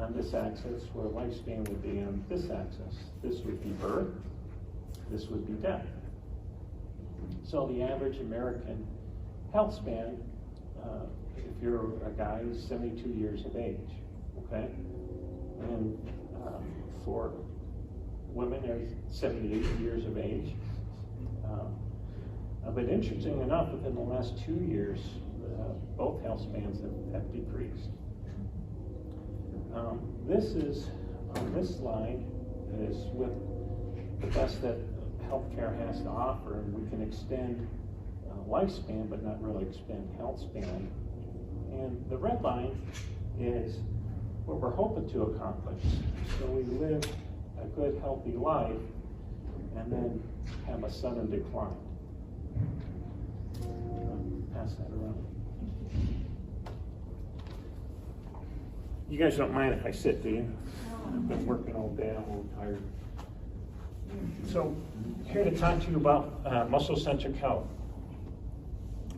on this axis, where lifespan would be on this axis. This would be birth, this would be death. So the average American health span, if you're a guy, is 72 years of age, okay? And for women, they're 78 years of age. But interesting enough, within the last 2 years, both health spans have decreased. This is, on this slide, is with the best that healthcare has to offer, and we can extend lifespan, but not really extend health span. And the red line is what we're hoping to accomplish. So we live a good, healthy life, and then have a sudden decline. Pass that around. You guys don't mind if I sit, do you? I've been working all day, I'm a little tired. So, here to talk to you about muscle-centric health.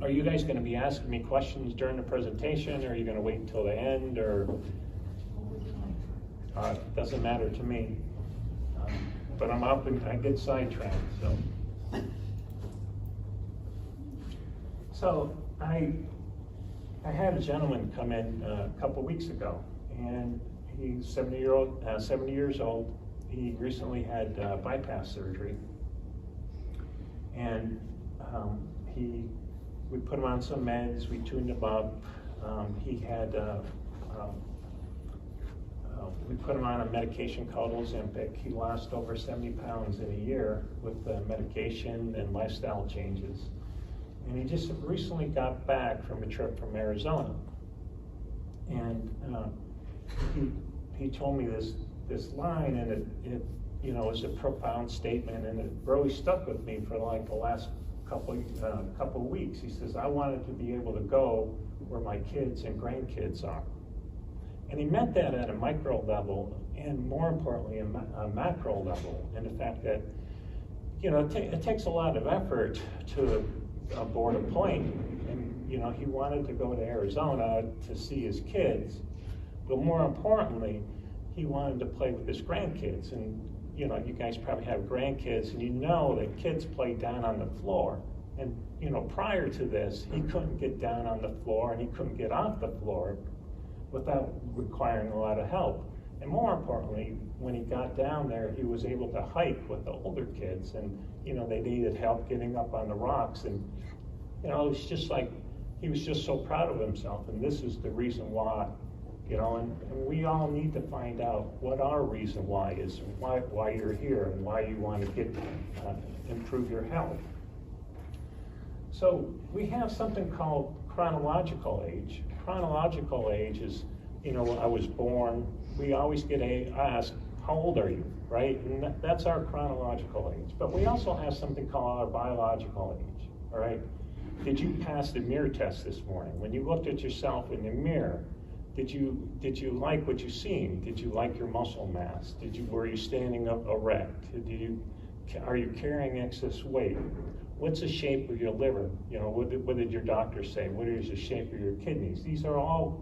Are you guys going to be asking me questions during the presentation, or are you going to wait until the end, or doesn't matter to me. But I'm up and I get sidetracked, so I had a gentleman come in a couple weeks ago, and he's 70 years old. He recently had bypass surgery, and we put him on some meds. We tuned him up. He had we put him on a medication called Ozempic. He lost over 70 pounds in a year with the medication and lifestyle changes. And he just recently got back from a trip from Arizona. And he told me this line, and it was a profound statement, and it really stuck with me for like the last couple of weeks. He says, I wanted to be able to go where my kids and grandkids are. And he meant that at a micro level, and more importantly, a macro level, and the fact that, it takes a lot of effort to board a plane. And, he wanted to go to Arizona to see his kids, but more importantly, he wanted to play with his grandkids. And, you guys probably have grandkids, and that kids play down on the floor. And, prior to this, he couldn't get down on the floor, and he couldn't get off the floor without requiring a lot of help. And more importantly, when he got down there, he was able to hike with the older kids, and they needed help getting up on the rocks. And it was just like, he was just so proud of himself, and this is the reason why. And we all need to find out what our reason why is, why you're here, and why you want to improve your health. So we have something called chronological age. Chronological age is, I was born. We always get asked, how old are you, right? And that's our chronological age. But we also have something called our biological age, all right? Did you pass the mirror test this morning? When you looked at yourself in the mirror, did you like what you seen? Did you like your muscle mass? Were you standing up erect? Are you carrying excess weight? What's the shape of your liver? What did your doctor say? What is the shape of your kidneys? These are all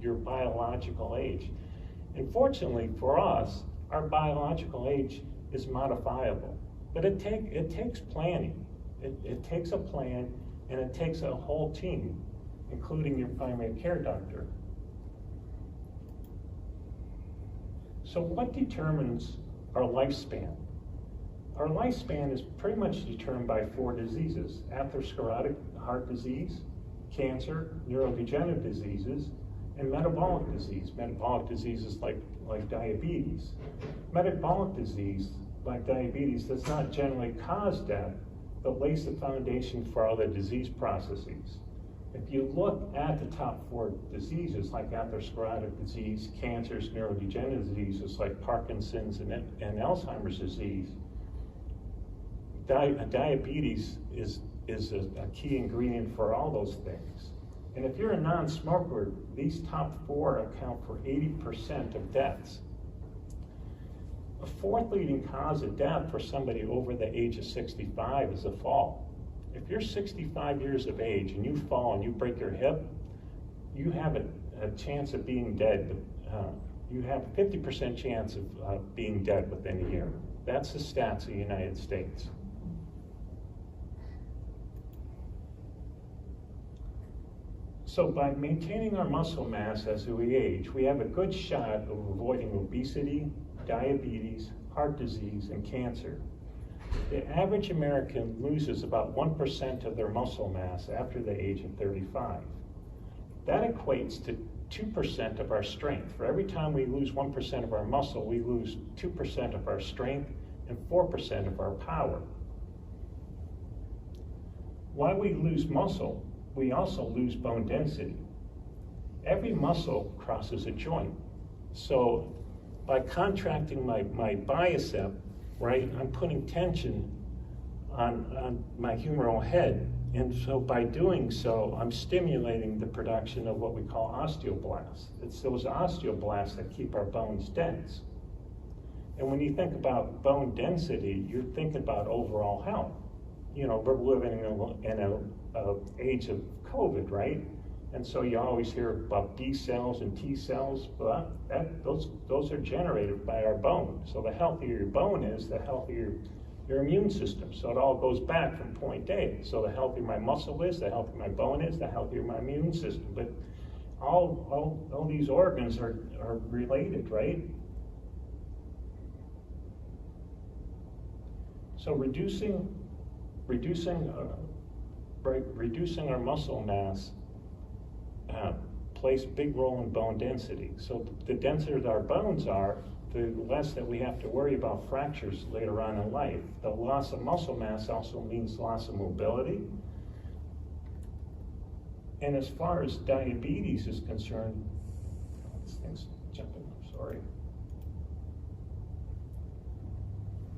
your biological age. And fortunately for us, our biological age is modifiable. But it takes planning. It takes a plan, and it takes a whole team, including your primary care doctor. So what determines our lifespan? Our lifespan is pretty much determined by 4 diseases: atherosclerotic heart disease, cancer, neurodegenerative diseases, and metabolic disease. Metabolic diseases like diabetes. Metabolic disease, like diabetes, does not generally cause death, but lays the foundation for other disease processes. If you look at the top 4 diseases, like atherosclerotic disease, cancers, neurodegenerative diseases like Parkinson's and Alzheimer's disease, diabetes is a key ingredient for all those things. And if you're a non-smoker, these top 4 account for 80% of deaths. A 4th leading cause of death for somebody over the age of 65 is a fall. If you're 65 years of age and you fall and you break your hip, you have a a chance of being dead. You have a 50% chance of being dead within a year. That's the stats of the United States. So by maintaining our muscle mass as we age, we have a good shot of avoiding obesity, diabetes, heart disease, and cancer. The average American loses about 1% of their muscle mass after the age of 35. That equates to 2% of our strength. For every time we lose 1% of our muscle, we lose 2% of our strength and 4% of our power. While we lose muscle, we also lose bone density. Every muscle crosses a joint. So by contracting my bicep, right, I'm putting tension on my humeral head. And so by doing so, I'm stimulating the production of what we call osteoblasts. It's those osteoblasts that keep our bones dense. And when you think about bone density, you're thinking about overall health. You know, we're living in a age of COVID, right? And so you always hear about B cells and T cells, but those are generated by our bone. So the healthier your bone is, the healthier your immune system. So it all goes back from point A. So the healthier my muscle is, the healthier my bone is, the healthier my immune system. But all these organs are related, right? So reducing our muscle mass plays a big role in bone density. So the denser our bones are, the less that we have to worry about fractures later on in life. The loss of muscle mass also means loss of mobility. And as far as diabetes is concerned, this thing's jumping, I'm sorry.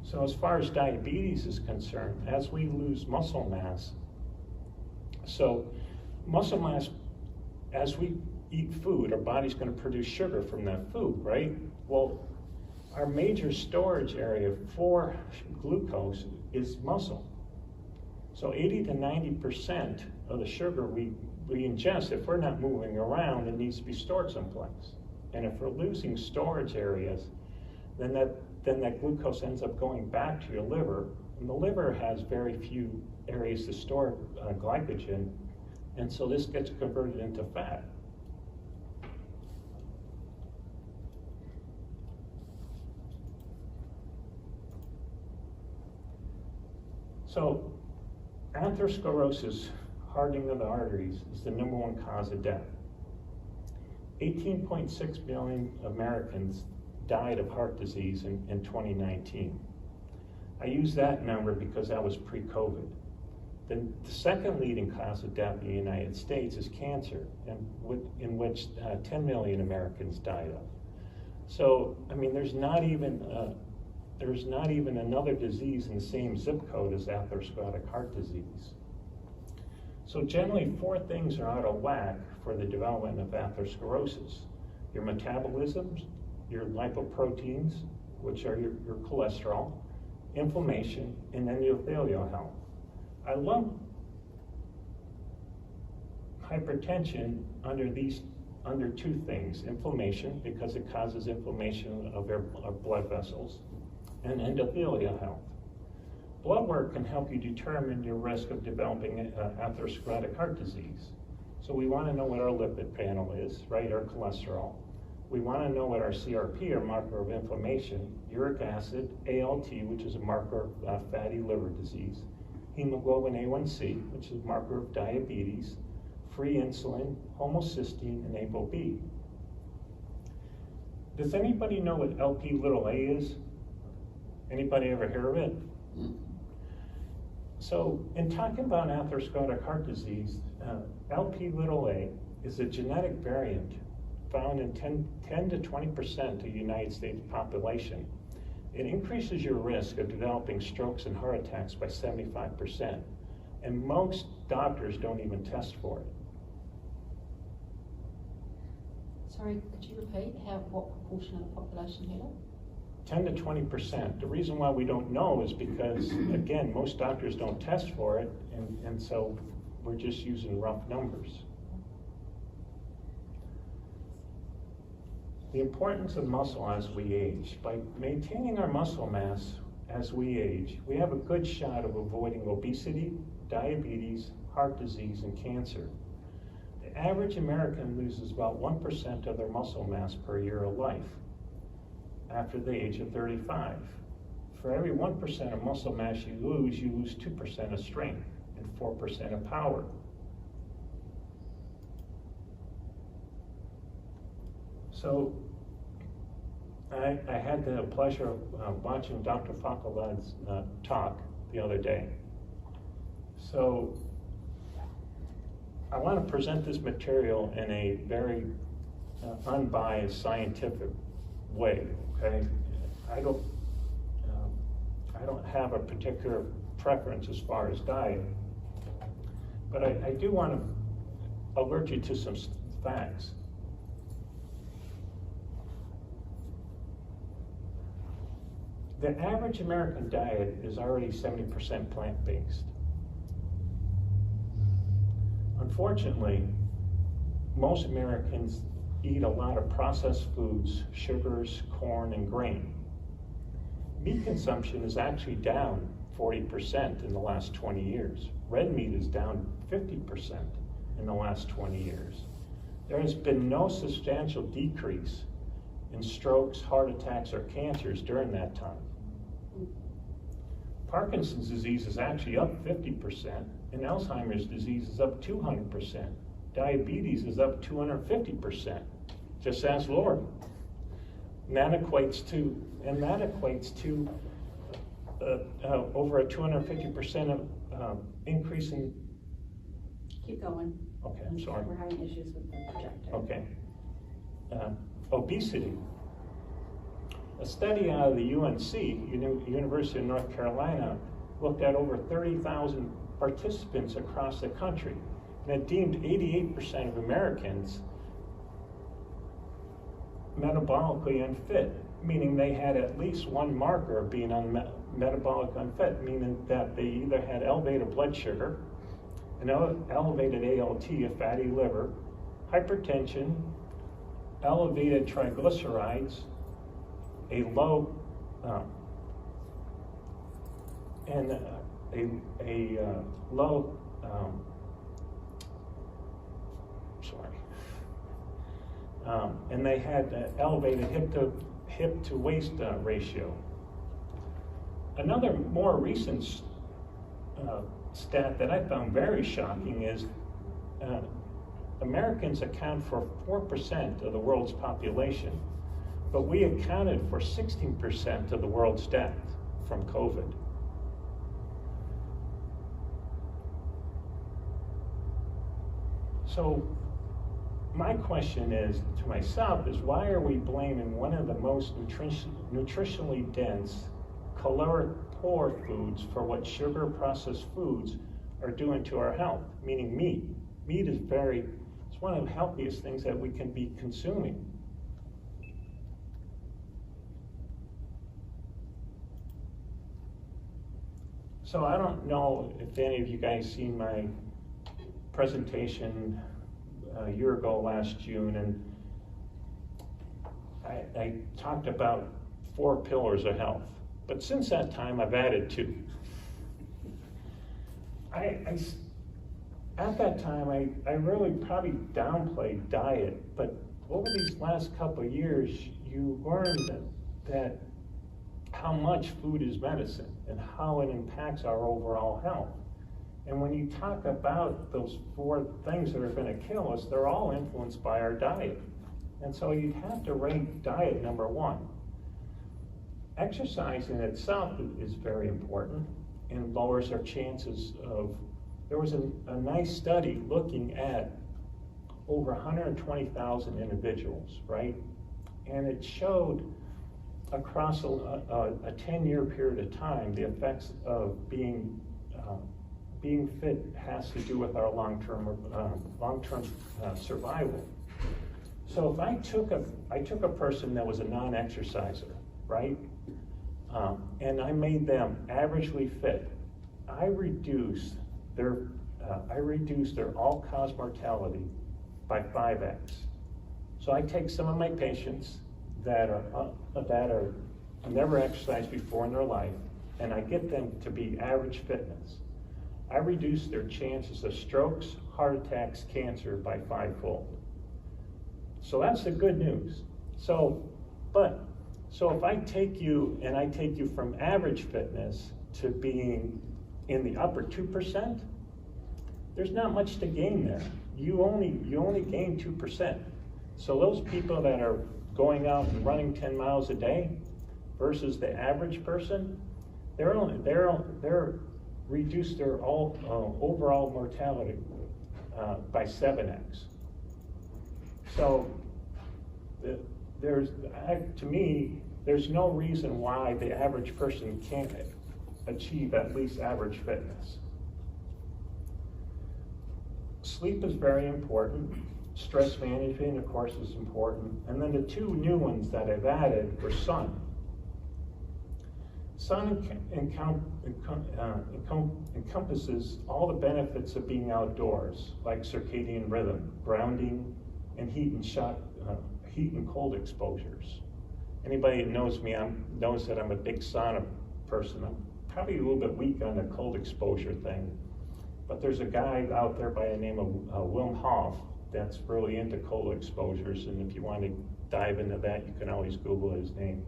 So as far as diabetes is concerned, as we lose muscle mass, so muscle mass, as we eat food, our body's going to produce sugar from that food, right? Well, our major storage area for glucose is muscle. So 80 to 90% of the sugar we ingest, if we're not moving around, it needs to be stored someplace. And if we're losing storage areas, then that glucose ends up going back to your liver. And the liver has very few areas to store glycogen. And so this gets converted into fat. So atherosclerosis, hardening of the arteries, is the #1 cause of death. 18.6 million Americans died of heart disease in 2019. I use that number because that was pre-COVID. The second leading cause of death in the United States is cancer, in which 10 million Americans died of. So, I mean, there's not even another disease in the same zip code as atherosclerotic heart disease. So generally, 4 things are out of whack for the development of atherosclerosis: your metabolisms, your lipoproteins, which are your cholesterol, inflammation, and endothelial health. I lump hypertension under 2 things: inflammation, because it causes inflammation of our blood vessels, and endothelial health. Blood work can help you determine your risk of developing atherosclerotic heart disease. So we want to know what our lipid panel is, right, our cholesterol. We want to know what our CRP, or marker of inflammation, uric acid, ALT, which is a marker of fatty liver disease, hemoglobin A1C, which is a marker of diabetes, free insulin, homocysteine, and ApoB. Does anybody know what Lp(a) is? Anybody ever hear of it? So in talking about atherosclerotic heart disease, Lp(a) is a genetic variant found in 10 to 20% of the United States population. It increases your risk of developing strokes and heart attacks by 75%. And most doctors don't even test for it. Sorry, could you repeat what proportion of the population had it? 10 to 20%. The reason why we don't know is because, again, most doctors don't test for it, and so we're just using rough numbers. the importance of muscle as we age. By maintaining our muscle mass as we age, we have a good shot of avoiding obesity, diabetes, heart disease, and cancer. The average American loses about 1% of their muscle mass per year of life after the age of 35. For every 1% of muscle mass you lose 2% of strength and 4% of power. So I had the pleasure of watching Dr. Fakalad's talk the other day. So I want to present this material in a very unbiased scientific way, okay? I don't have a particular preference as far as diet, but I do want to alert you to some facts. The average American diet is already 70% plant-based. Unfortunately, most Americans eat a lot of processed foods, sugars, corn, and grain. Meat consumption is actually down 40% in the last 20 years. Red meat is down 50% in the last 20 years. There has been no substantial decrease in strokes, heart attacks, or cancers during that time. Parkinson's disease is actually up 50%, and Alzheimer's disease is up 200%. Diabetes is up 250%. Just ask Lori. And that equates to over a 250% increase in. Keep going. Okay, I'm sorry. We're having issues with the projector. Okay. Obesity. A study out of the UNC, University of North Carolina, looked at over 30,000 participants across the country, and it deemed 88% of Americans metabolically unfit, meaning they had at least one marker of being metabolic unfit, meaning that they either had elevated blood sugar, an elevated ALT, a fatty liver, hypertension, elevated triglycerides, a low and they had elevated hip to waist ratio. Another more recent stat that I found very shocking is Americans account for 4% of the world's population, but we accounted for 16% of the world's death from COVID. So my question is to myself is, why are we blaming one of the most nutritionally dense, caloric poor foods for what sugar processed foods are doing to our health, meaning meat? Meat is it's one of the healthiest things that we can be consuming. So I don't know if any of you guys seen my presentation a year ago last June, and I talked about 4 pillars of health. But since that time, I've added 2. At that time, I really probably downplayed diet, but over these last couple of years, you learn that how much food is medicine and how it impacts our overall health. And when you talk about those 4 things that are going to kill us, they're all influenced by our diet. And so you'd have to rank diet number 1. Exercise in itself is very important and lowers our chances of. There was a nice study looking at over 120,000 individuals, right? And it showed across a 10-year period of time the effects of being fit has to do with our long-term survival. So if I took a person that was a non-exerciser, right, and I made them averagely fit, I reduced their all-cause mortality by 5x. So I take some of my patients that are never exercised before in their life, and I get them to be average fitness, I reduce their chances of strokes, heart attacks, cancer by 5-fold. So that's the good news. So if I take you and I take you from average fitness to being in the upper 2%, there's not much to gain there. You only gain 2%. So those people that are going out and running 10 miles a day versus the average person, they're reduced their overall mortality by 7x. So to me, there's no reason why the average person can't achieve at least average fitness. Sleep is very important. Stress management, of course, is important. And then the two new ones that I've added were sun. Sun encompasses all the benefits of being outdoors, like circadian rhythm, grounding, and heat and cold exposures. Anybody that knows me knows that I'm a big sauna person. I'm probably a little bit weak on the cold exposure thing, but there's a guy out there by the name of Wim Hof that's really into cold exposures, and if you want to dive into that, you can always Google his name.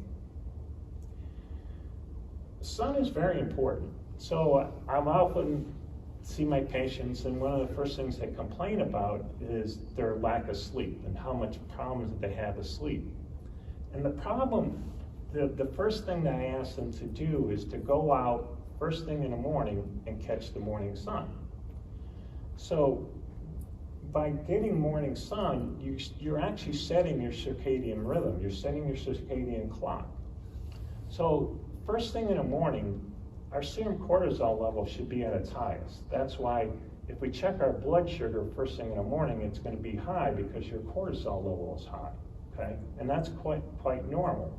Sun is very important. So I'm often see my patients, and one of the first things they complain about is their lack of sleep and how much problems they have with sleep. And the problem, the first thing that I ask them to do is to go out first thing in the morning and catch the morning sun. So by getting morning sun, you're actually setting your circadian rhythm. You're setting your circadian clock. So first thing in the morning, our serum cortisol level should be at its highest. That's why if we check our blood sugar first thing in the morning, it's going to be high because your cortisol level is high, okay? And that's quite normal.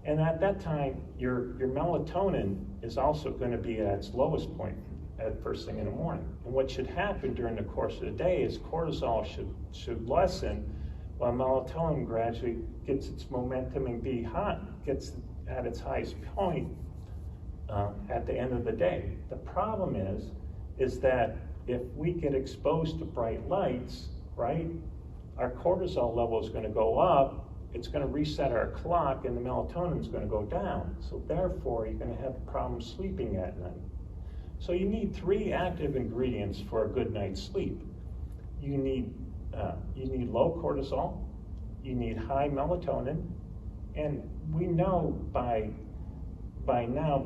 And at that time, your melatonin is also going to be at its lowest point at first thing in the morning. And what should happen during the course of the day is cortisol should lessen while melatonin gradually gets its momentum and gets at its highest point at the end of the day. The problem is that if we get exposed to bright lights, right, our cortisol level is going to go up, it's going to reset our clock, and the melatonin is going to go down. So therefore, you're going to have problems sleeping at night. So you need 3 active ingredients for a good night's sleep. You need low cortisol, you need high melatonin, and we know by now,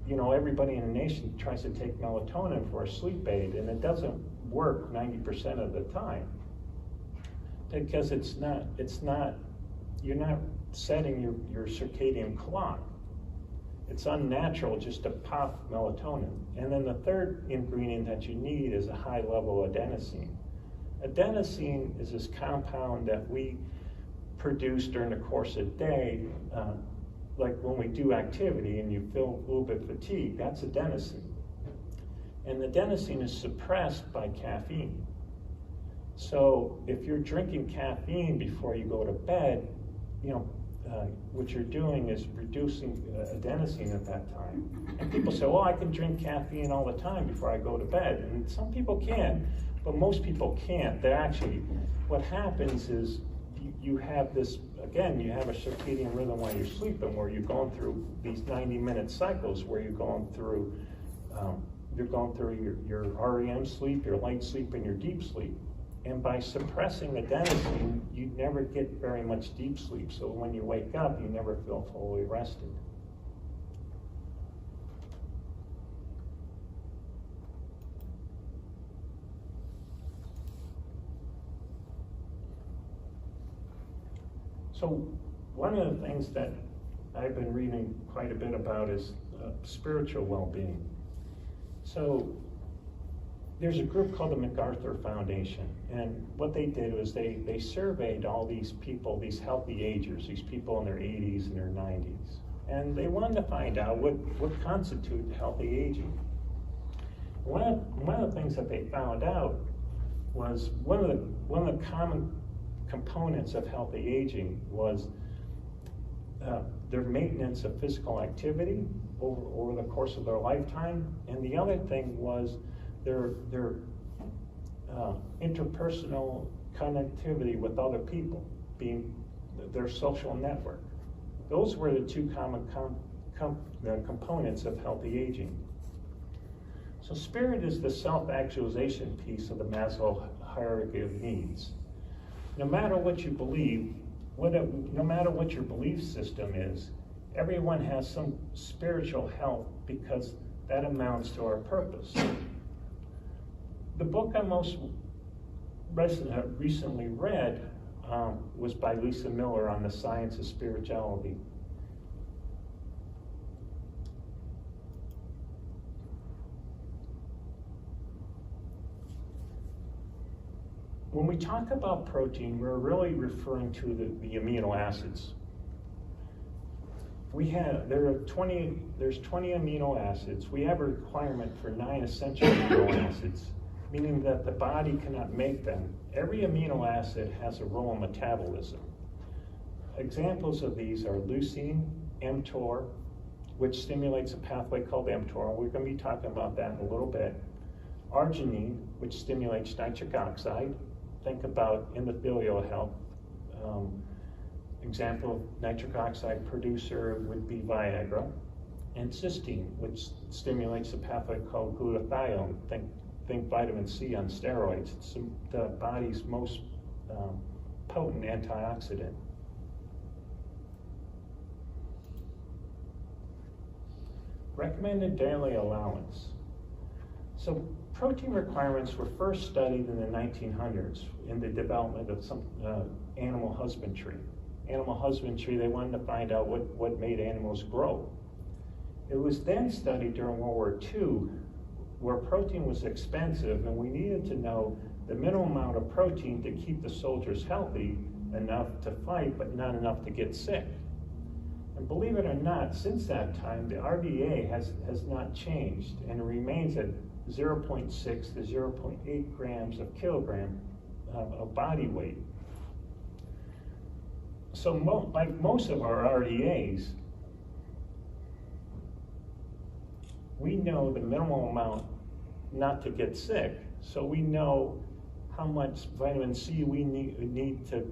you know, everybody in the nation tries to take melatonin for a sleep aid, and it doesn't work 90% of the time because you're not setting your circadian clock. It's unnatural just to pop melatonin. And then the third ingredient that you need is a high level of adenosine. Adenosine is this compound that we produce during the course of the day, like when we do activity and you feel a little bit fatigued, that's adenosine. And adenosine is suppressed by caffeine. So if you're drinking caffeine before you go to bed, you know, what you're doing is reducing adenosine at that time. And people say, well, I can drink caffeine all the time before I go to bed. And some people can, but most people can't. They're actually, what happens is you have this, again, you have a circadian rhythm while you're sleeping where you're going through these 90-minute cycles where you're going through your REM sleep, your light sleep, and your deep sleep. And by suppressing adenosine, you never get very much deep sleep. So when you wake up, you never feel fully rested. So one of the things that I've been reading quite a bit about is spiritual well-being. So there's a group called the MacArthur Foundation, and what they did was they surveyed all these people, these healthy agers, these people in their 80s and their 90s, and they wanted to find out what constitutes healthy aging. One of the things that they found out was one of the common components of healthy aging was their maintenance of physical activity over the course of their lifetime. And the other thing was their interpersonal connectivity with other people, being their social network. Those were the two common components of healthy aging. So spirit is the self-actualization piece of the Maslow hierarchy of needs. No matter what you believe, no matter what your belief system is, everyone has some spiritual health because that amounts to our purpose. The book I most recently read was by Lisa Miller on the science of spirituality. When we talk about protein, we're really referring to the amino acids. There's 20 amino acids. We have a requirement for 9 essential amino acids, meaning that the body cannot make them. Every amino acid has a role in metabolism. Examples of these are leucine, mTOR, which stimulates a pathway called mTOR. We're going to be talking about that in a little bit. Arginine, which stimulates nitric oxide. Think about endothelial health. Example of nitric oxide producer would be Viagra. And cysteine, which stimulates a pathway called glutathione. Think vitamin C on steroids. It's the body's most potent antioxidant. Recommended daily allowance. So protein requirements were first studied in the 1900s in the development of some animal husbandry. Animal husbandry, they wanted to find out what made animals grow. It was then studied during World War II, where protein was expensive, and we needed to know the minimum amount of protein to keep the soldiers healthy enough to fight, but not enough to get sick. And believe it or not, since that time, the RDA has not changed, and it remains at 0.6 to 0.8 grams of kilogram of body weight. So like most of our RDAs, we know the minimal amount not to get sick. So we know how much vitamin C we need to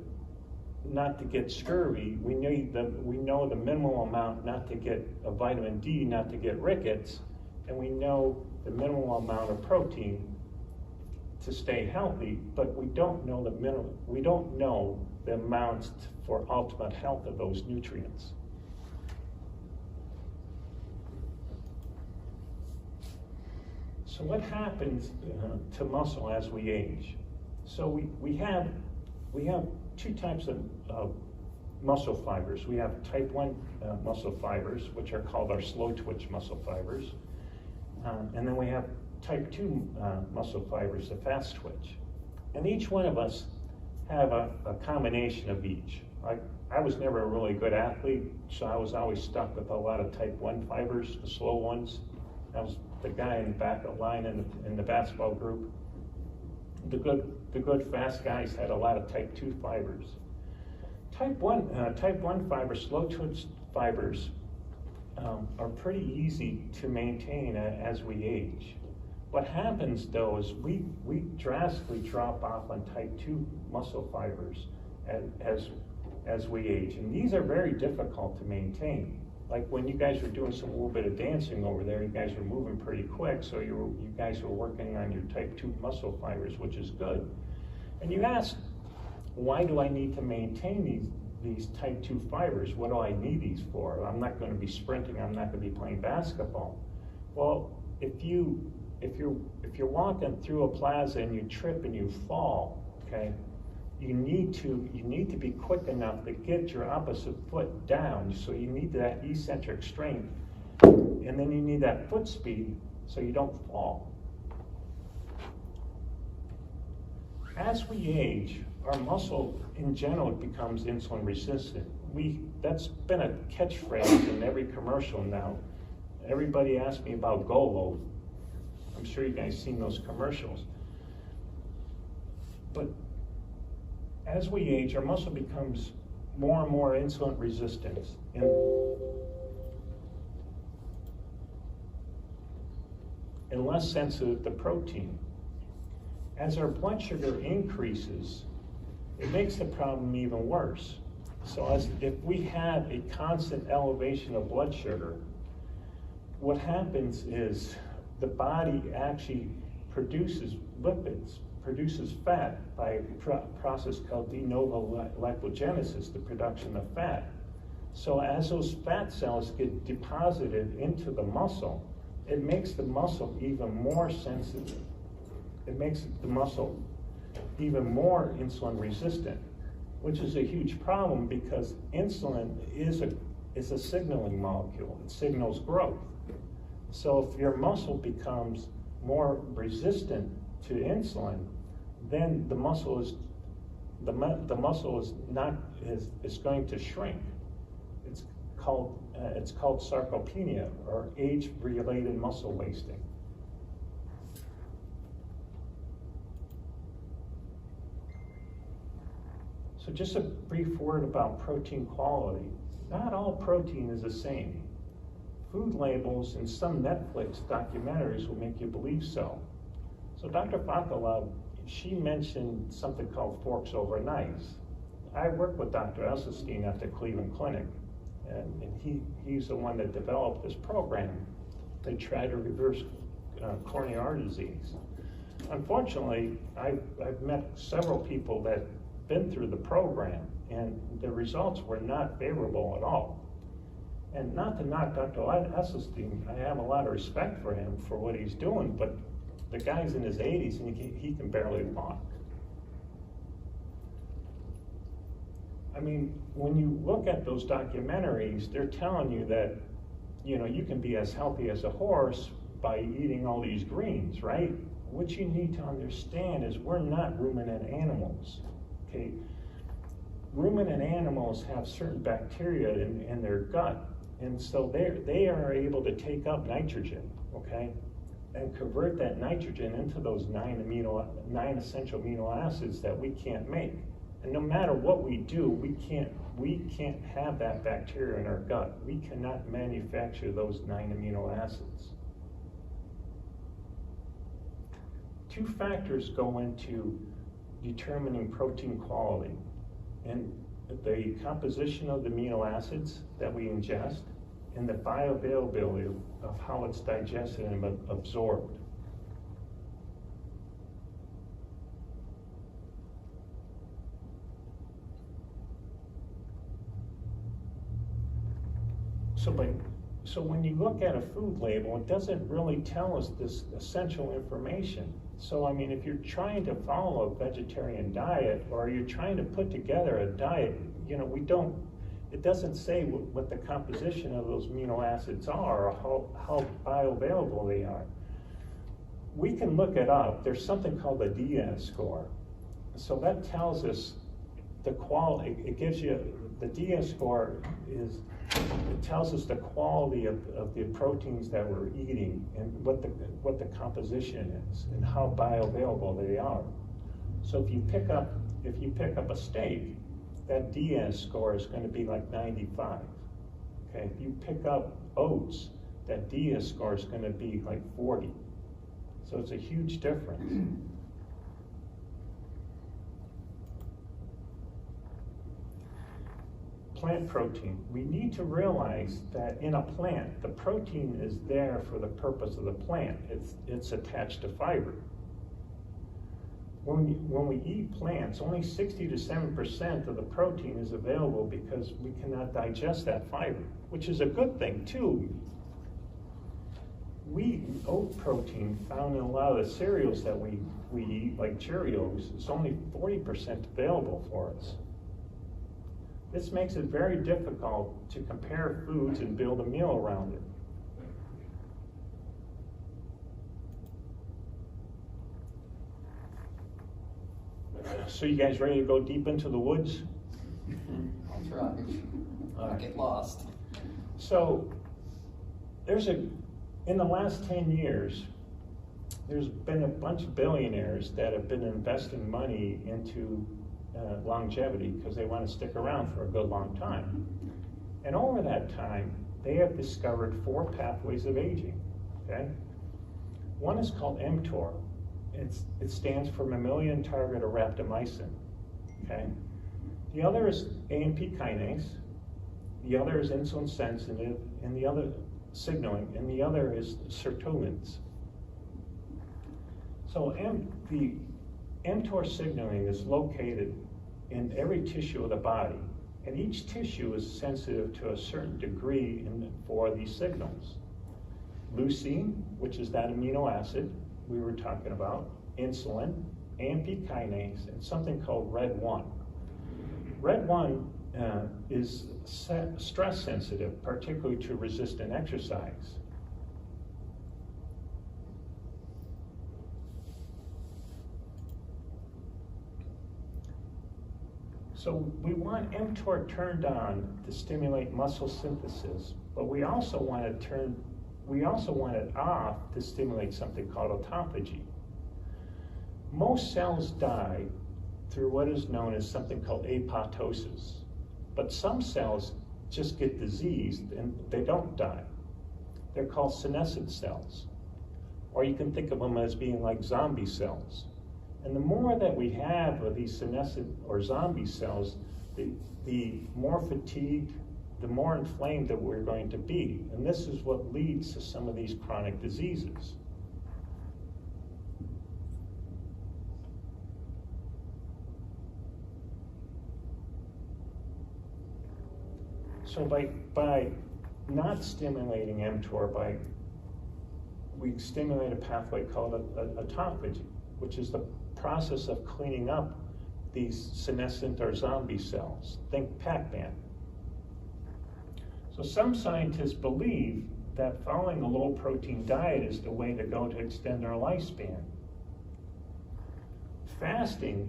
not to get scurvy. We know the minimal amount not to get a vitamin D, not to get rickets, and we know the minimal amount of protein to stay healthy, but we don't know the amounts for ultimate health of those nutrients. So what happens to muscle as we age? So we have 2 types of muscle fibers. We have type 1 muscle fibers, which are called our slow twitch muscle fibers. And then we have type 2 muscle fibers, the fast twitch. And each one of us have a combination of each. I was never a really good athlete, so I was always stuck with a lot of type 1 fibers, the slow ones. I was the guy in the back of the line in the basketball group. The good fast guys had a lot of type 2 fibers. Type 1 fibers, slow twitch fibers, are pretty easy to maintain as we age. What happens though is we drastically drop off on type 2 muscle fibers as we age, and these are very difficult to maintain. Like when you guys were doing a little bit of dancing over there, you guys were moving pretty quick, so you guys were working on your type 2 muscle fibers, which is good. And you ask, why do I need to maintain these type 2 fibers? What do I need these for? I'm not going to be sprinting, I'm not going to be playing basketball. Well, if you're walking through a plaza and you trip and you fall, okay, you need to be quick enough to get your opposite foot down. So you need that eccentric strength, and then you need that foot speed so you don't fall. As we age, our muscle in general becomes insulin resistant. That's been a catchphrase in every commercial now. Everybody asks me about Golo. I'm sure you guys seen those commercials. But as we age, our muscle becomes more and more insulin resistance. And less sensitive to protein. As our blood sugar increases, it makes the problem even worse. So if we have a constant elevation of blood sugar, what happens is the body actually produces lipids, produces fat by a process called de novo lipogenesis, the production of fat. So as those fat cells get deposited into the muscle, it makes the muscle even more sensitive. It makes the muscle even more insulin resistant, which is a huge problem because insulin is a signaling molecule. It signals growth. So if your muscle becomes more resistant to insulin, then the muscle is going to shrink. It's called sarcopenia, or age-related muscle wasting. So just a brief word about protein quality. Not all protein is the same. Food labels and some Netflix documentaries will make you believe so. So Dr. Fakala, she mentioned something called forks over knives. I work with Dr. Esselstyn at the Cleveland Clinic, and he's the one that developed this program. They try to reverse coronary artery disease. Unfortunately, I've met several people that been through the program, and the results were not favorable at all. And not to knock Dr. Esselstyn, I have a lot of respect for him for what he's doing, but the guy's in his 80s and he can barely walk. I mean, when you look at those documentaries, they're telling you that, you know, you can be as healthy as a horse by eating all these greens, right? What you need to understand is we're not ruminant animals, okay? Ruminant animals have certain bacteria in their gut, and so they are able to take up nitrogen, okay, and convert that nitrogen into those nine essential amino acids that we can't make. And no matter what we do, we can't have that bacteria in our gut. We cannot manufacture those 9 amino acids. 2 factors go into determining protein quality, and the composition of the amino acids that we ingest and the bioavailability of how it's digested and absorbed. So when you look at a food label, it doesn't really tell us this essential information. So I mean, if you're trying to follow a vegetarian diet, or you're trying to put together a diet, you know, it doesn't say what the composition of those amino acids are, or how bioavailable they are. We can look it up. There's something called the DS score. So that tells us the quality. It gives you, the DS score it tells us the quality of the proteins that we're eating and what the composition is and how bioavailable they are. So if you pick up a steak, that DS score is going to be like 95. Okay, if you pick up oats, that DS score is going to be like 40. So it's a huge difference. Plant protein. We need to realize that in a plant, the protein is there for the purpose of the plant. It's attached to fiber. When we eat plants, only 60 to 7% of the protein is available because we cannot digest that fiber, which is a good thing too. We eat oat protein found in a lot of the cereals that we eat, like Cheerios. It's only 40% available for us. This makes it very difficult to compare foods and build a meal around it. So you guys ready to go deep into the woods? I'll try. I'll get lost. So in the last 10 years, there's been a bunch of billionaires that have been investing money into longevity because they want to stick around for a good long time. And over that time, they have discovered 4 pathways of aging, okay? One is called mTOR. It stands for mammalian target of rapamycin, okay? The other is AMP kinase, the other is insulin sensitive, and the other signaling, and the other is sirtuins. So the mTOR signaling is located in every tissue of the body, and each tissue is sensitive to a certain degree for these signals. Leucine, which is that amino acid we were talking about, insulin, AMP kinase, and something called RED1. RED1 is stress sensitive, particularly to resistant exercise. So we want mTOR turned on to stimulate muscle synthesis, but we also want it off to stimulate something called autophagy. Most cells die through what is known as something called apoptosis, but some cells just get diseased and they don't die. They're called senescent cells, or you can think of them as being like zombie cells. And the more that we have of these senescent or zombie cells, the more fatigued, the more inflamed that we're going to be. And this is what leads to some of these chronic diseases. So by not stimulating mTOR, we stimulate a pathway called autophagy, which is the process of cleaning up these senescent or zombie cells. Think Pac-Man. So some scientists believe that following a low-protein diet is the way to go to extend our lifespan. Fasting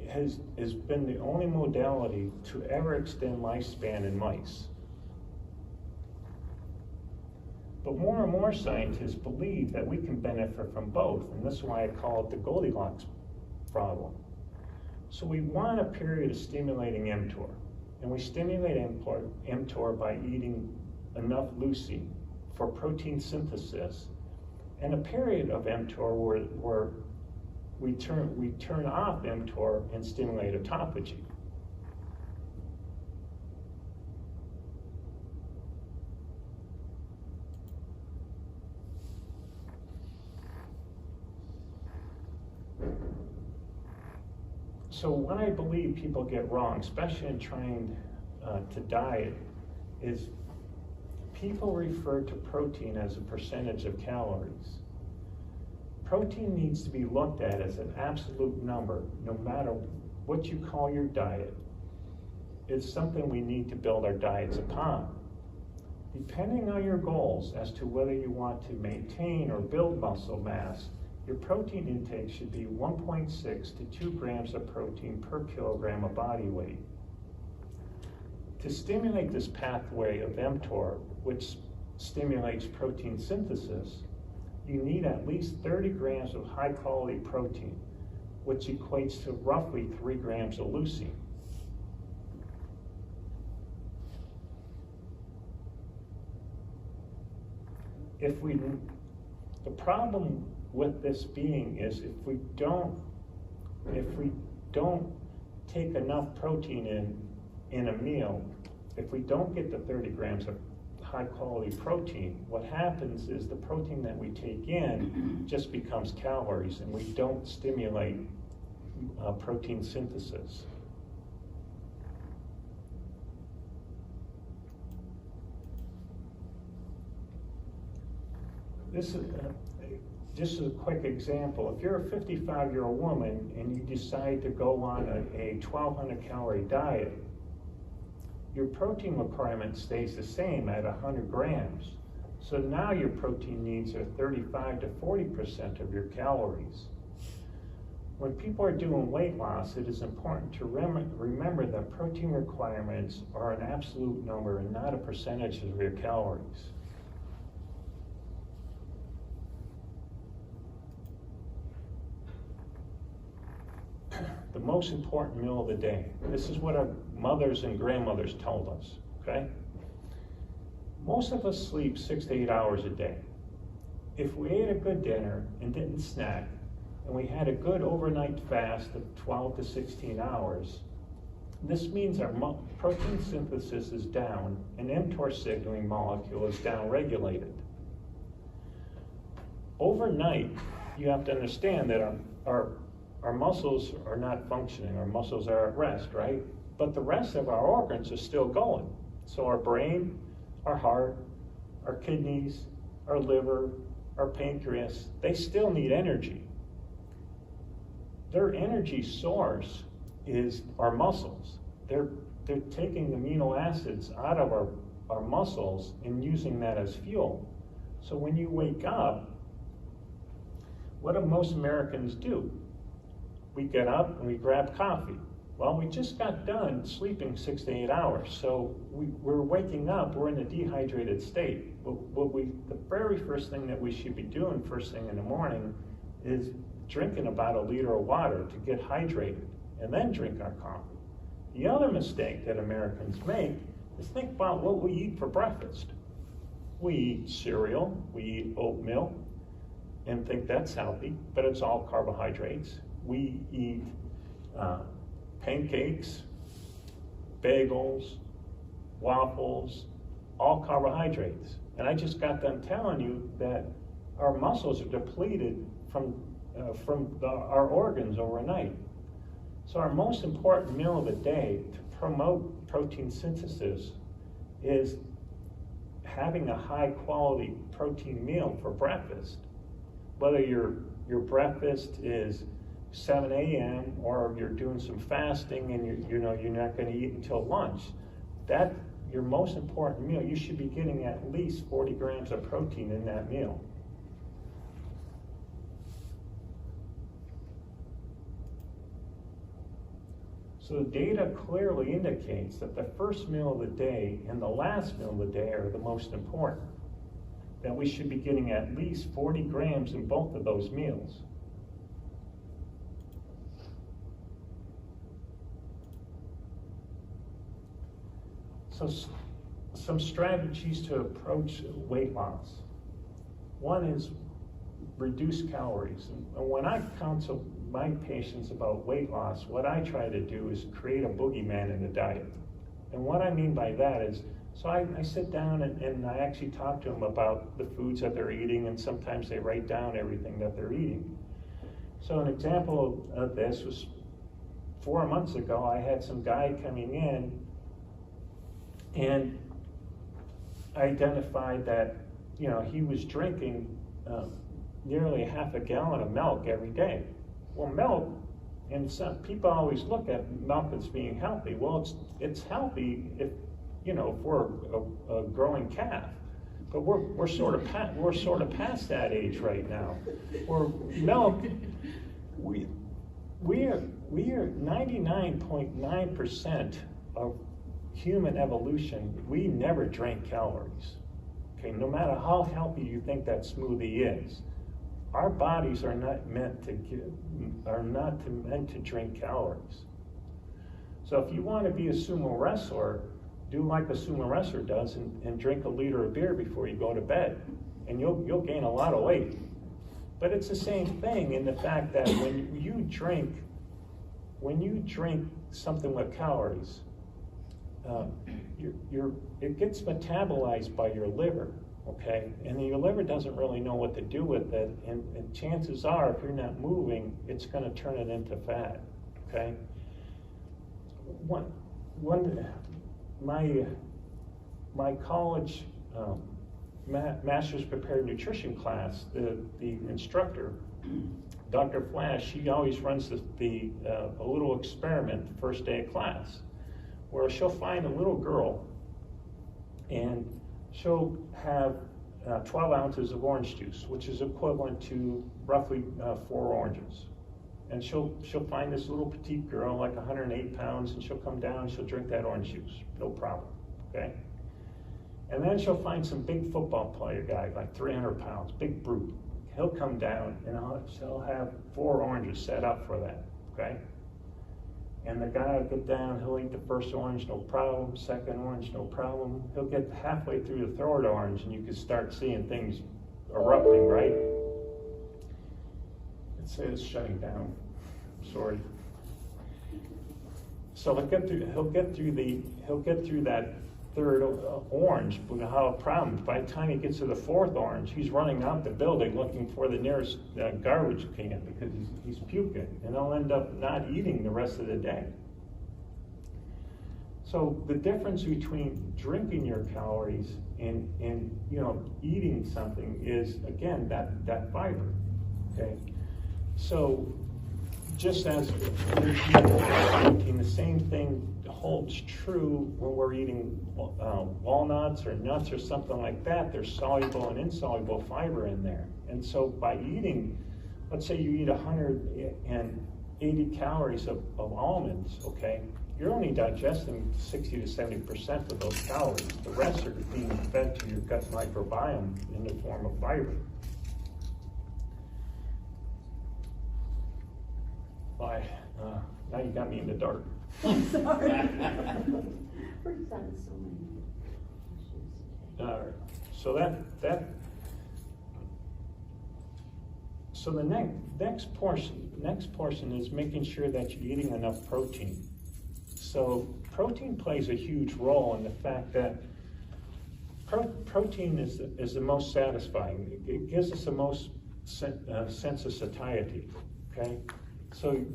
has been the only modality to ever extend lifespan in mice. But more and more scientists believe that we can benefit from both, and this is why I call it the Goldilocks problem. So we want a period of stimulating mTOR, and we stimulate mTOR by eating enough leucine for protein synthesis, and a period of mTOR where we turn off mTOR and stimulate autophagy. So what I believe people get wrong, especially in trying to diet, is people refer to protein as a percentage of calories. Protein needs to be looked at as an absolute number, no matter what you call your diet. It's something we need to build our diets upon. Depending on your goals as to whether you want to maintain or build muscle mass, your protein intake should be 1.6 to 2 grams of protein per kilogram of body weight. To stimulate this pathway of mTOR, which stimulates protein synthesis, you need at least 30 grams of high-quality protein, which equates to roughly 3 grams of leucine. The problem with this being is if we don't take enough protein in a meal, if we don't get the 30 grams of high quality protein, what happens is the protein that we take in just becomes calories and we don't stimulate protein synthesis. This is just a quick example. If you're a 55-year-old woman and you decide to go on a 1,200 calorie diet, your protein requirement stays the same at 100 grams. So now your protein needs are 35 to 40% of your calories. When people are doing weight loss, it is important to remember that protein requirements are an absolute number and not a percentage of your calories. The most important meal of the day. This is what our mothers and grandmothers told us, okay? Most of us sleep 6 to 8 hours a day. If we ate a good dinner and didn't snack, and we had a good overnight fast of 12 to 16 hours, this means our protein synthesis is down and mTOR signaling molecule is down-regulated. Overnight, you have to understand that our muscles are not functioning, our muscles are at rest, right? But the rest of our organs are still going. So our brain, our heart, our kidneys, our liver, our pancreas, they still need energy. Their energy source is our muscles. They're taking amino acids out of our muscles and using that as fuel. So when you wake up, what do most Americans do? We get up and we grab coffee. Well, we just got done sleeping 6 to 8 hours, so we're waking up, we're in a dehydrated state. The very first thing that we should be doing first thing in the morning is drinking about 1 liter of water to get hydrated, and then drink our coffee. The other mistake that Americans make is think about what we eat for breakfast. We eat cereal, we eat oatmeal, and think that's healthy, but it's all carbohydrates. We eat pancakes, bagels, waffles, all carbohydrates. And I just got done telling you that our muscles are depleted from our organs overnight. So our most important meal of the day to promote protein synthesis is having a high quality protein meal for breakfast. Whether your breakfast is 7 a.m. or you're doing some fasting and you're not going to eat until lunch, that your most important meal, you should be getting at least 40 grams of protein in that meal. So the data clearly indicates that the first meal of the day and the last meal of the day are the most important. That we should be getting at least 40 grams in both of those meals. So some strategies to approach weight loss. One is reduce calories. And when I counsel my patients about weight loss, what I try to do is create a boogeyman in the diet. And what I mean by that is, so I sit down and I actually talk to them about the foods that they're eating, and sometimes they write down everything that they're eating. So an example of this was 4 months ago, I had some guy coming in and I identified that, he was drinking nearly half a gallon of milk every day. Well, milk, and some people always look at milk as being healthy. Well, it's healthy if we're a growing calf, but we're sort of past that age right now. Milk, we are 99.9% of human evolution. We never drank calories. Okay, no matter how healthy you think that smoothie is, our bodies are not meant to drink calories. So if you want to be a sumo wrestler, do like a sumo wrestler does and drink 1 liter of beer before you go to bed, and you'll gain a lot of weight. But it's the same thing in the fact that when you drink something with calories, it gets metabolized by your liver, okay? And your liver doesn't really know what to do with it, and chances are, if you're not moving, it's going to turn it into fat, okay? My college master's prepared nutrition class, the instructor, Dr. Flash, she always runs a little experiment the first day of class, where she'll find a little girl and she'll have 12 ounces of orange juice, which is equivalent to roughly 4 oranges. And she'll find this little petite girl, like 108 pounds, and she'll come down and she'll drink that orange juice, no problem, okay? And then she'll find some big football player guy, like 300 pounds, big brute. He'll come down and she'll have 4 oranges set up for that, okay? And the guy will get down, he'll eat the first orange, no problem, second orange, no problem. He'll get halfway through the third orange and you can start seeing things erupting, right? It says shutting down, sorry. So he'll get through that third orange without a problem. By the time he gets to the fourth orange, he's running out the building looking for the nearest garbage can because he's puking, and he'll end up not eating the rest of the day. So the difference between drinking your calories and eating something is, again, that fiber. Okay, so just as we're eating protein, the same thing holds true when we're eating walnuts or nuts or something like that. There's soluble and insoluble fiber in there. And so by eating, let's say you eat 180 calories of almonds, okay? You're only digesting 60 to 70% of those calories. The rest are being fed to your gut microbiome in the form of fiber. Bye. Now you got me in the dark. I'm sorry. We're having so many issues. So the next portion is making sure that you're eating enough protein. So protein plays a huge role in the fact that protein is the most satisfying. It gives us the most sense of satiety. Okay, so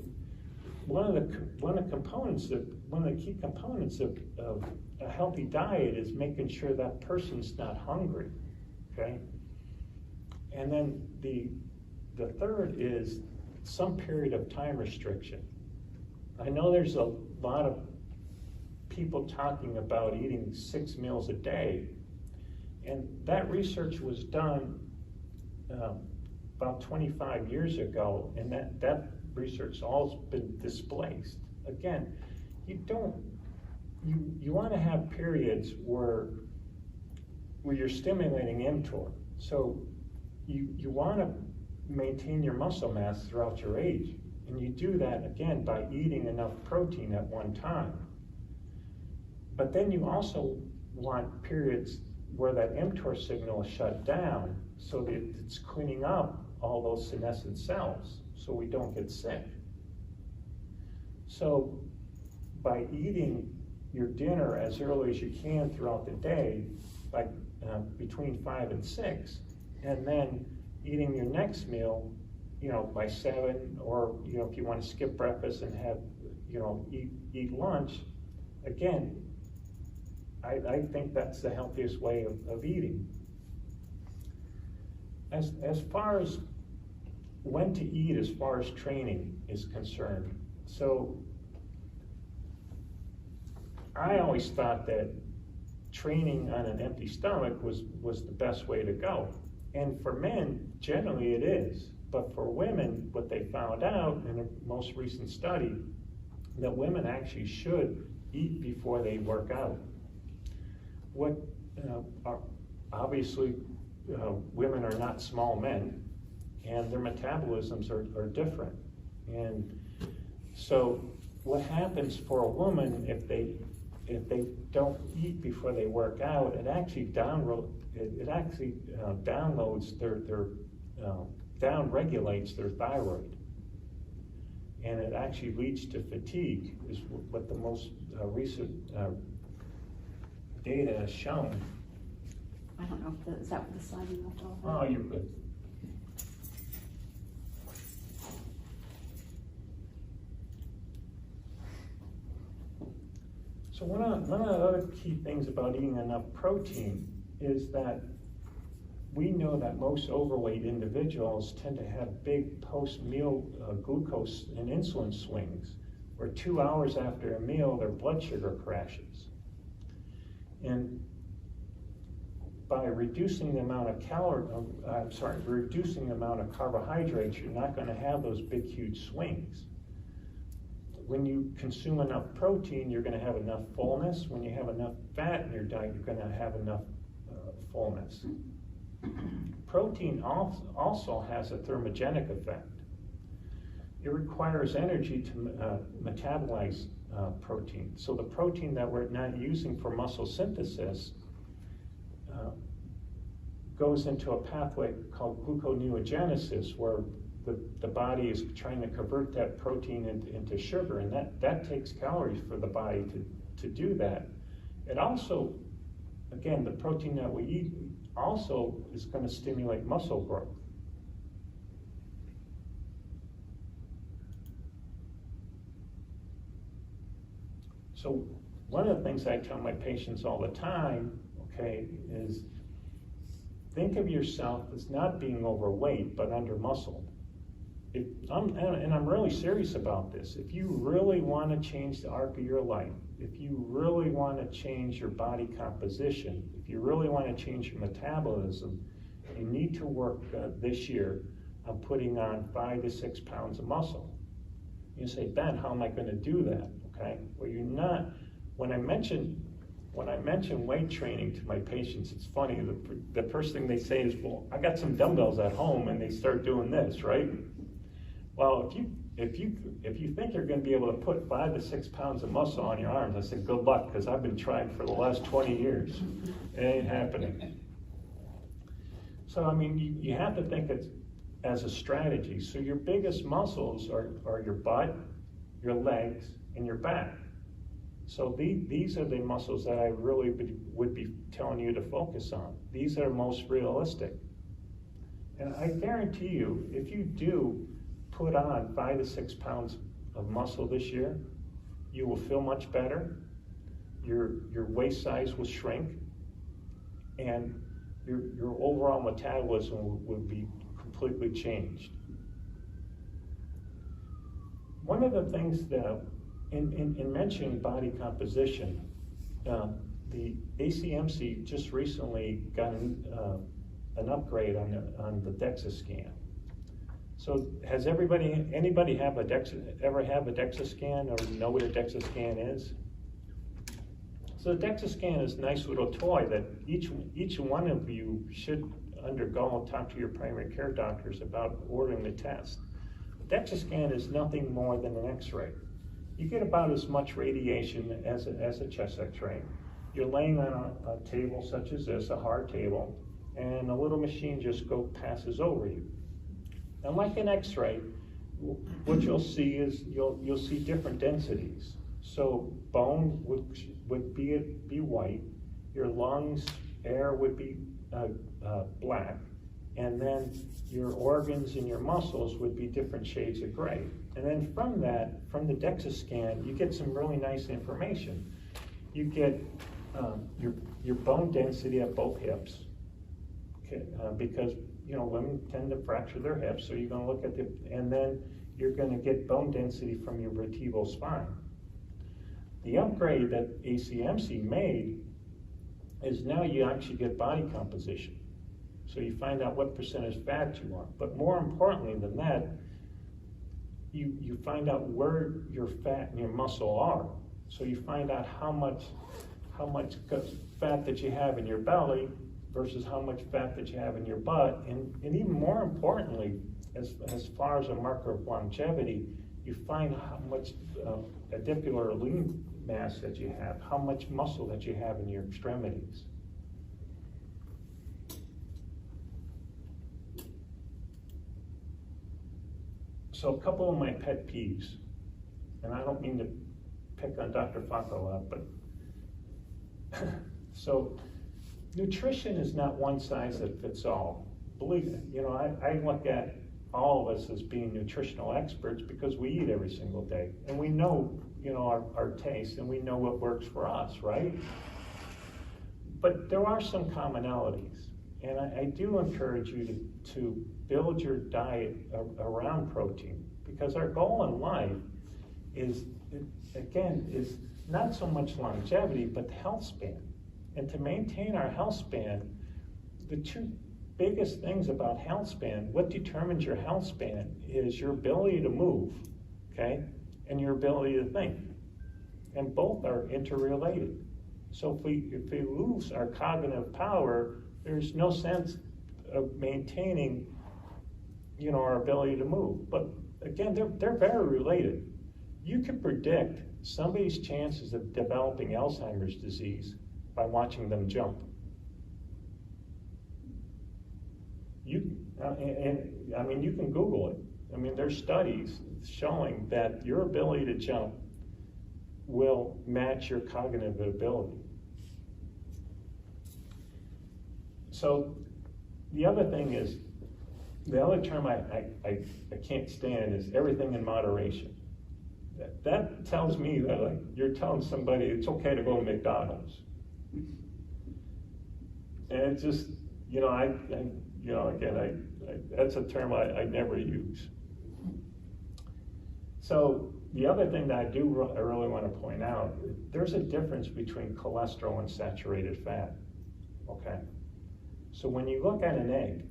one of the key components of a healthy diet is making sure that person's not hungry. Okay, and then the third is some period of time restriction. I know there's a lot of people talking about eating 6 meals a day, and that research was done about 25 years ago, and that research all's been displaced. Again, you want to have periods where you're stimulating mTOR. So you want to maintain your muscle mass throughout your age. And you do that, again, by eating enough protein at one time. But then you also want periods where that mTOR signal is shut down so that it's cleaning up all those senescent cells so we don't get sick. So by eating your dinner as early as you can throughout the day, like between 5 and 6, and then eating your next meal, by 7, or if you want to skip breakfast and have, eat lunch, again, I think that's the healthiest way of eating. As far as when to eat, as far as training is concerned, so I always thought that training on an empty stomach was the best way to go. And for men, generally it is. But for women, what they found out in a most recent study, that women actually should eat before they work out. Obviously, women are not small men, and their metabolisms are different. And so what happens for a woman if they don't eat before they work out, it actually downregulates their thyroid, and it actually leads to fatigue, is what the most recent data has shown. I don't know if is that what the slide you left off? Oh, you're good. So one of the other key things about eating enough protein is that we know that most overweight individuals tend to have big post-meal glucose and insulin swings, where 2 hours after a meal, their blood sugar crashes. And by reducing the amount of reducing the amount of carbohydrates, you're not going to have those big, huge swings. When you consume enough protein, you're going to have enough fullness. When you have enough fat in your diet, you're going to have enough fullness. Protein also has a thermogenic effect. it requires energy to metabolize protein. So the protein that we're not using for muscle synthesis goes into a pathway called gluconeogenesis, where the body is trying to convert that protein into sugar, and that takes calories for the body to do that. It also, again, the protein that we eat also is going to stimulate muscle growth. So one of the things I tell my patients all the time, okay, is think of yourself as not being overweight, but under-muscled. And I'm really serious about this. If you really want to change the arc of your life, if you really want to change your body composition, if you really want to change your metabolism, you need to work this year on putting on 5 to 6 pounds of muscle. You say, Ben, how am I going to do that? Okay. Well, you're not. When I mention weight training to my patients, it's funny. The first thing they say is, "Well, I got some dumbbells at home," and they start doing this, right? Well, if you think you're going to be able to put 5 to 6 pounds of muscle on your arms, I said, good luck, because I've been trying for the last 20 years. It ain't happening. So I mean, you have to think it as a strategy. So your biggest muscles are your butt, your legs, and your back. So these are the muscles that I really would be telling you to focus on. These are most realistic. And I guarantee you, if you do put on 5 to 6 pounds of muscle this year, you will feel much better. Your waist size will shrink, and your overall metabolism will be completely changed. One of the things that, in mentioning body composition, the ACMC just recently got an upgrade on the DEXA scan. So has anybody ever have a DEXA scan or know what a DEXA scan is? So the DEXA scan is a nice little toy that each one of you should undergo and talk to your primary care doctors about ordering the test. The DEXA scan is nothing more than an X-ray. You get about as much radiation as a chest X-ray. You're laying on a table such as this, a hard table, and a little machine just passes over you. And like an X-ray, what you'll see is you'll see different densities. So bone would be white, your lungs, air would be black, and then your organs and your muscles would be different shades of gray. And then from the DEXA scan, you get some really nice information. You get your bone density at both hips, okay, because women tend to fracture their hips, so you're going to look at and then you're going to get bone density from your vertebral spine. The upgrade that ACMC made is now you actually get body composition. So you find out what percentage fat you are. But more importantly than that, you find out where your fat and your muscle are. So you find out how much fat that you have in your belly versus how much fat that you have in your butt. And even more importantly, as far as a marker of longevity, you find how much adipular lean mass that you have, how much muscle that you have in your extremities. So a couple of my pet peeves, and I don't mean to pick on Dr. Falk a lot, but so nutrition is not one size that fits all. Believe me, I look at all of us as being nutritional experts because we eat every single day, and we know, our taste, and we know what works for us, right? But there are some commonalities, and I do encourage you to build your diet around protein, because our goal in life is not so much longevity, but the health span. And to maintain our health span, the two biggest things about health span, what determines your health span is your ability to move, okay, and your ability to think. And both are interrelated. So if we lose our cognitive power, there's no sense of maintaining, our ability to move. But again, they're very related. You can predict somebody's chances of developing Alzheimer's disease by watching them jump. I mean, you can Google it. I mean, there's studies showing that your ability to jump will match your cognitive ability. So the other thing is, the other term I can't stand is everything in moderation. That tells me that, like, you're telling somebody it's okay to go to McDonald's. And it's just, you know, again, that's a term I never use. So the other thing that I really want to point out, there's a difference between cholesterol and saturated fat, okay? So when you look at an egg,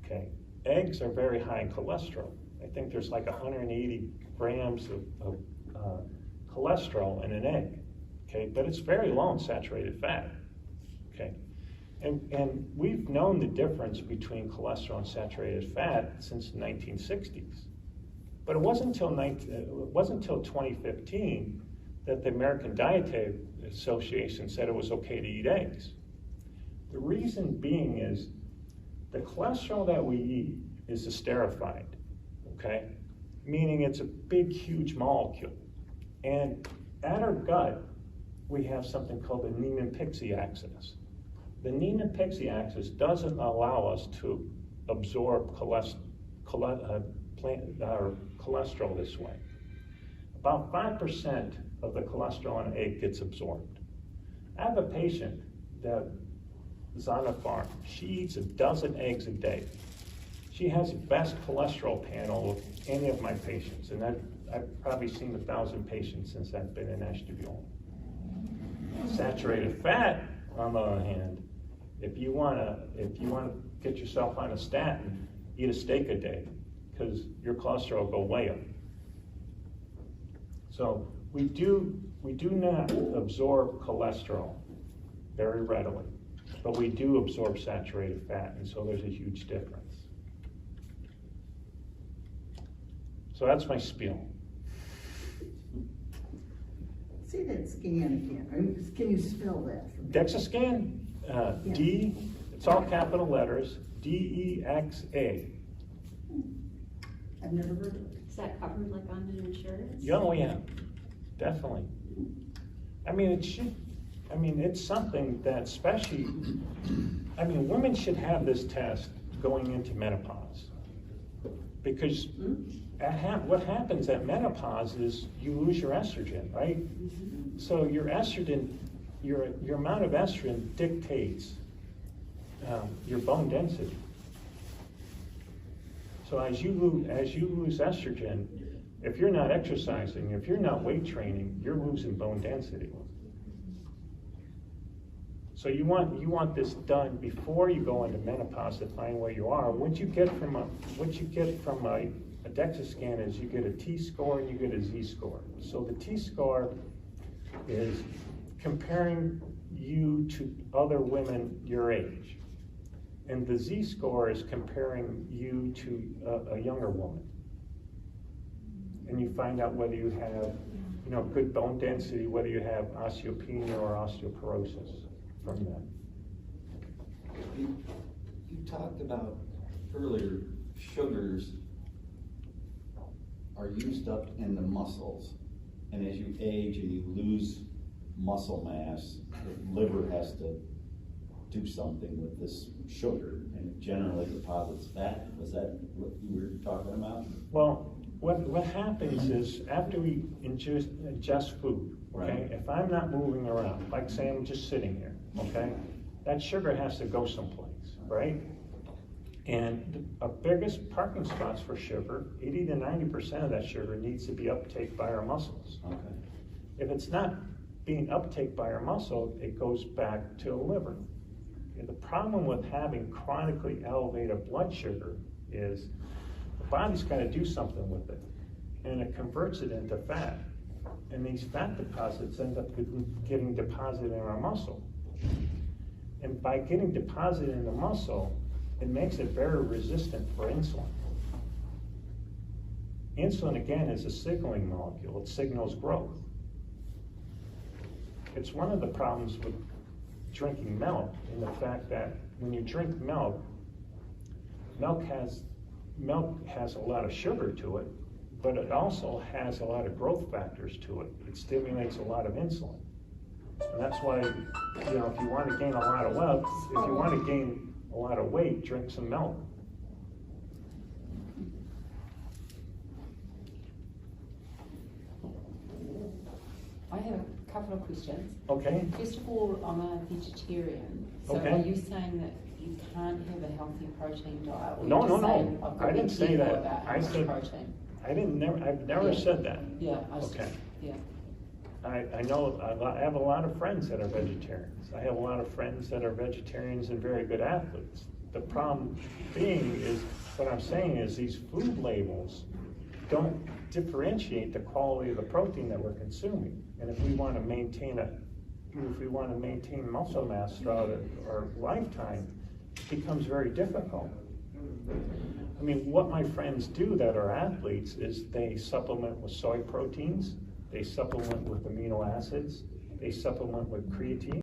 okay, eggs are very high in cholesterol. I think there's like 180 grams of cholesterol in an egg, okay? But it's very low in saturated fat, okay? And we've known the difference between cholesterol and saturated fat since the 1960s. But it wasn't until 2015 that the American Dietary Association said it was okay to eat eggs. The reason being is the cholesterol that we eat is esterified, okay? Meaning it's a big, huge molecule. And at our gut, we have something called the Niemann-Pick axis. The Niemann-Pick axis doesn't allow us to absorb cholesterol this way. About 5% of the cholesterol in an egg gets absorbed. I have a patient that is on a farm. She eats 12 eggs a day. She has the best cholesterol panel of any of my patients, and I've probably seen 1,000 patients since I've been in Ashtabula. Saturated fat, on the other hand, if you want to get yourself on a statin, eat a steak a day, because your cholesterol will go way up. So we do not absorb cholesterol very readily, but we do absorb saturated fat, and so there's a huge difference. So that's my spiel. See that scan again. Can you spell that? DEXA scan, D, it's all capital letters, DEXA. I've never heard of it. Is that covered like under insurance? Oh yeah, definitely. I mean, it's something that especially, women should have this test going into menopause. Because what happens at menopause is you lose your estrogen, right? So your estrogen, your amount of estrogen dictates your bone density. So as you lose estrogen, if you're not exercising, if you're not weight training, you're losing bone density. So you want this done before you go into menopause to find where you are. What you get from a DEXA scan is you get a T-score and you get a Z-score. So the T-score is comparing you to other women your age. And the Z-score is comparing you to a younger woman. And you find out whether you have, good bone density, whether you have osteopenia or osteoporosis from that. You talked about earlier, sugars are used up in the muscles. And as you age and you lose muscle mass, the liver has to do something with this sugar, and it generally deposits fat. Was that what you were talking about? Well, what happens is after we ingest food, okay, Right. if I'm not moving around, like say I'm just sitting here, okay, that sugar has to go someplace, right? And our biggest parking spots for sugar, 80 to 90% of that sugar needs to be uptaken by our muscles. Okay. If it's not being uptaken by our muscle, it goes back to the liver. The problem with having chronically elevated blood sugar is the body's got to do something with it, and it converts it into fat. And these fat deposits end up getting deposited in our muscle. And by getting deposited in the muscle, it makes it very resistant for insulin. Insulin, again, is a signaling molecule. It signals growth. It's one of the problems with drinking milk, in the fact that when you drink milk, milk has a lot of sugar to it, but it also has a lot of growth factors to it. It stimulates a lot of insulin. And that's why, if you want to gain a lot of wealth, if you want to gain a lot of weight, drink some milk. I have a couple of questions. Okay? First of all, I'm a vegetarian. So Okay. are you saying that you can't have a healthy protein diet? Or No, you're no, just no. saying, I've got I to be didn't say careful that. about how I much said- protein? I've never Yeah. said that. Yeah, I was Okay. just, yeah. I know, I have a lot of friends that are vegetarians. I have a lot of friends that are vegetarians and very good athletes. The problem being is, what I'm saying is these food labels don't differentiate the quality of the protein that we're consuming. And if we want to maintain muscle mass throughout our lifetime, it becomes very difficult. I mean, what my friends do that are athletes is they supplement with soy proteins, they supplement with amino acids, they supplement with creatine.